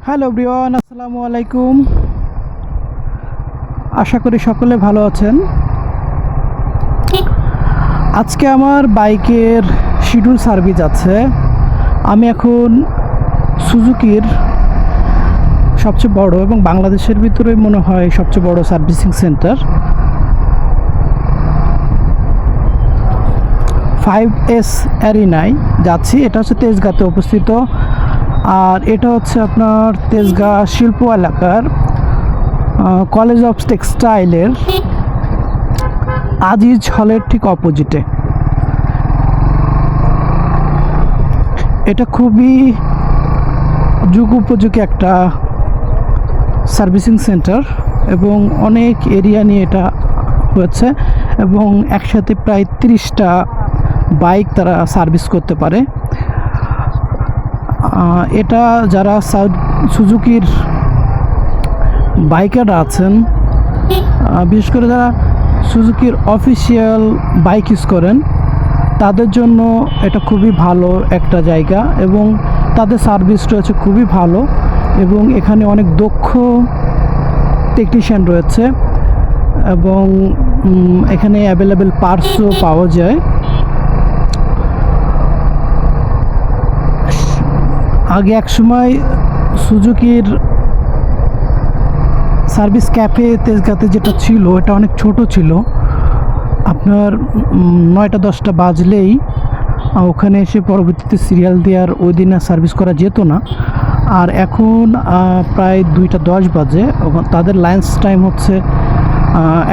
Hello everyone, আসসালামু আলাইকুম। আশা করি সকলে ভালো আছেন। আজকে আমার বাইকের শিডিউল সার্ভিস আছে। আমি এখন সুজুকির সবচেয়ে বড় এবং বাংলাদেশের ভিতরে মনে হয় সবচেয়ে বড় সার্ভিসিং সেন্টার 5S অ্যারিনায় যাচ্ছি। এটা হচ্ছে তেজগাঁতে অবস্থিত, আর এটা হচ্ছে আপনার তেজগাঁ শিল্প এলাকার কলেজ অফ টেক্সটাইলের আজিজ হলের ঠিক অপোজিটে। এটা খুবই যুগ উপযোগী একটা সার্ভিসিং সেন্টার এবং অনেক এরিয়া নিয়ে এটা হয়েছে এবং একসাথে প্রায় 30টা বাইক তারা সার্ভিস করতে পারে। এটা যারা সুজুকির বাইকাররা আছেন, বিশেষ করে যারা সুজুকির অফিসিয়াল বাইক ইউজ করেন, তাদের জন্য এটা খুবই ভালো একটা জায়গা এবং তাদের সার্ভিসটা হচ্ছে খুবই ভালো এবং এখানে অনেক দক্ষ টেকনিশিয়ান রয়েছে এবং এখানে অ্যাভেলেবেল পার্টসও পাওয়া যায়। আগে এক সময় সুজুকির সার্ভিস ক্যাফে তেজগাঁতে যেটা ছিল, এটা অনেক ছোট ছিল। আপনার 9টা-10টা বাজলেই ওখানে এসে পরবর্তীতে সিরিয়াল দেওয়ার ওই দিন আর সার্ভিস করা যেত না। আর এখন প্রায় 2টা 10 বাজে। তাদের লাঞ্চ টাইম হচ্ছে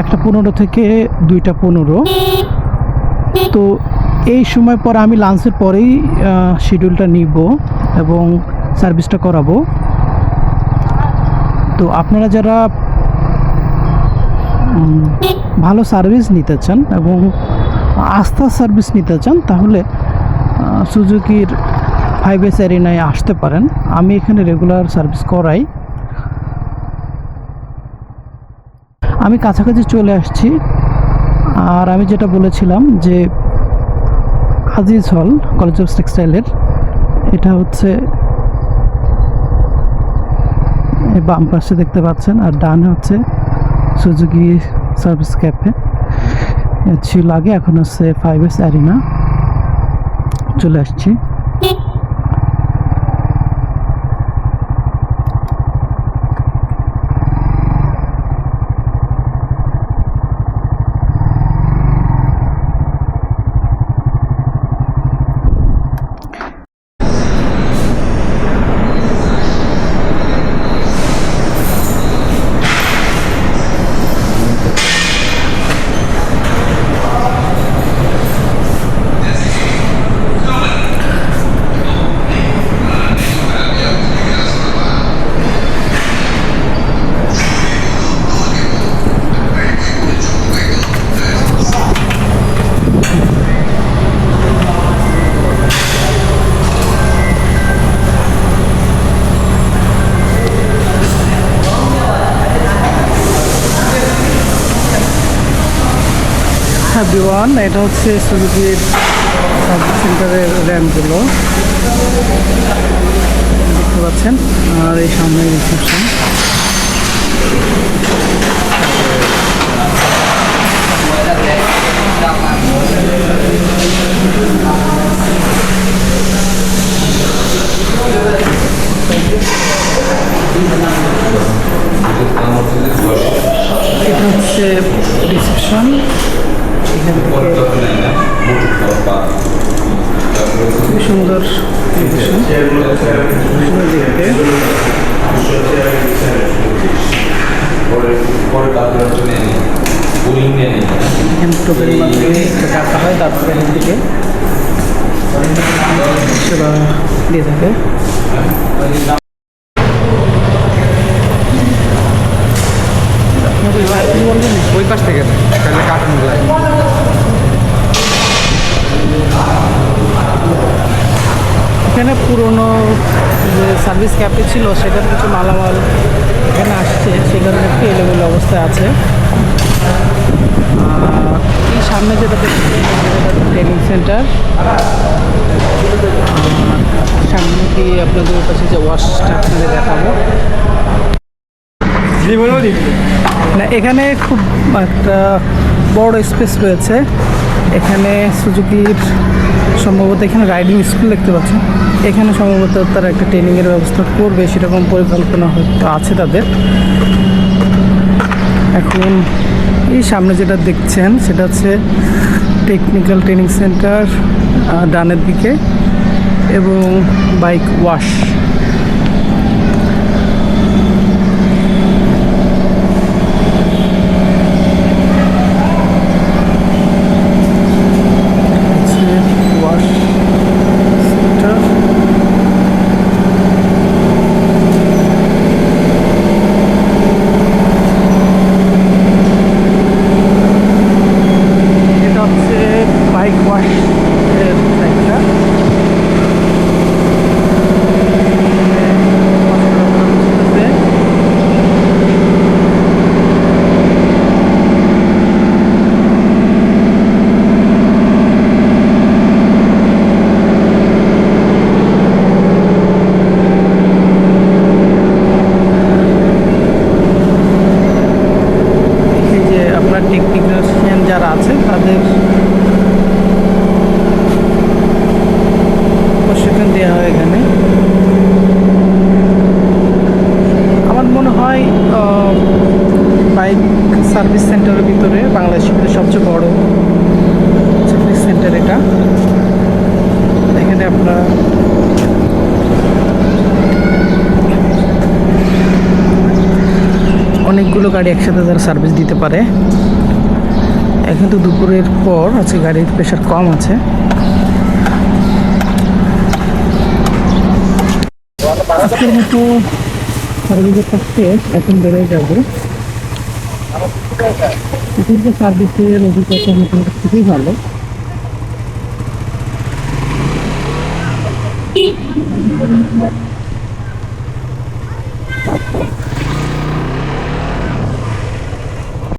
1টা 15 থেকে 2টা 15। তো এই সময় পরে আমি লাঞ্চের পরেই শিডিউলটা নিব এবং সার্ভিসটা করাবো। তো আপনারা যারা ভালো সার্ভিস নিতে চান এবং আস্থার সার্ভিস নিতে চান, তাহলে সুজুকির 5S অ্যারিনায় আসতে পারেন। আমি এখানে রেগুলার সার্ভিস করাই। আমি কাছাকাছি চলে আসছি। আর আমি যেটা বলেছিলাম যে আজিজ হল কলেজ অফ টেক্সটাইলের, এটা হচ্ছে বাম পাশে দেখতে পাচ্ছেন, আর ডানে হচ্ছে সুজুকি সার্ভিস ক্যাফে ছিল আগে, এখন হচ্ছে 5S অ্যারিনা। চলে আসছি। এভরিওয়ান, এটা হচ্ছে সুজুকির সার্ভিস সেন্টারের র্যাম্পগুলো দেখতে পাচ্ছেন, আর এই সামনে রিসেপশন। এটা হচ্ছে রিসেপশন। খুবই সুন্দর ডাকা হয়, তারপরে এখান থেকে সেবা দিয়ে থাকে। ওই পাশ থেকে কার্টুন এখানে পুরনো যে সার্ভিস ক্যাফে ছিল, সেখানে কিছু মালামাল এখানে আসছে, সেখানে একটু এলোমেলো অবস্থায় আছে। এই সামনে যেটা ট্রেনিং সেন্টার, সামনে কি আপনাদের কাছে যে ওয়াশটা আপনাদের দেখাবো। না, এখানে খুব একটা বড় স্পেস রয়েছে। এখানে সুজুকির সম্ভবত এখানে রাইডিং স্কুল দেখতে পাচ্ছেন। এখানে সম্ভবত তারা একটা ট্রেনিংয়ের ব্যবস্থা করবে, সেরকম পরিকল্পনা হয়তো আছে তাদের। এখন এই সামনে যেটা দেখছেন সেটা হচ্ছে টেকনিক্যাল ট্রেনিং সেন্টার ডানের দিকে, এবং বাইক ওয়াশ। Wash centre. এটা হচ্ছে বাইক ওয়াশ এর সাইডটা। এই যে আপনার টেকনিশিয়ান যারা আছে তাদের প্রশিক্ষণ দেওয়া হয় এখানে। আমার মনে হয় বাইক সার্ভিস সেন্টারের ভিতরে বাংলাদেশের ভিতরে সবচেয়ে বড় সার্ভিস সেন্টার এটা। এখানে আপনার অনেকগুলো গাড়ি একসাথে তারা সার্ভিস দিতে পারে। এখন তো দুপুরের পর আছে, গাড়ির প্রেশার কম আছে। আজকের মতো সার্ভিসের শেষ, এখন বেরোয় যাবো। দীর্ঘ সার্ভিসের অভিজ্ঞতা মোটামুটি খুবই ভালো।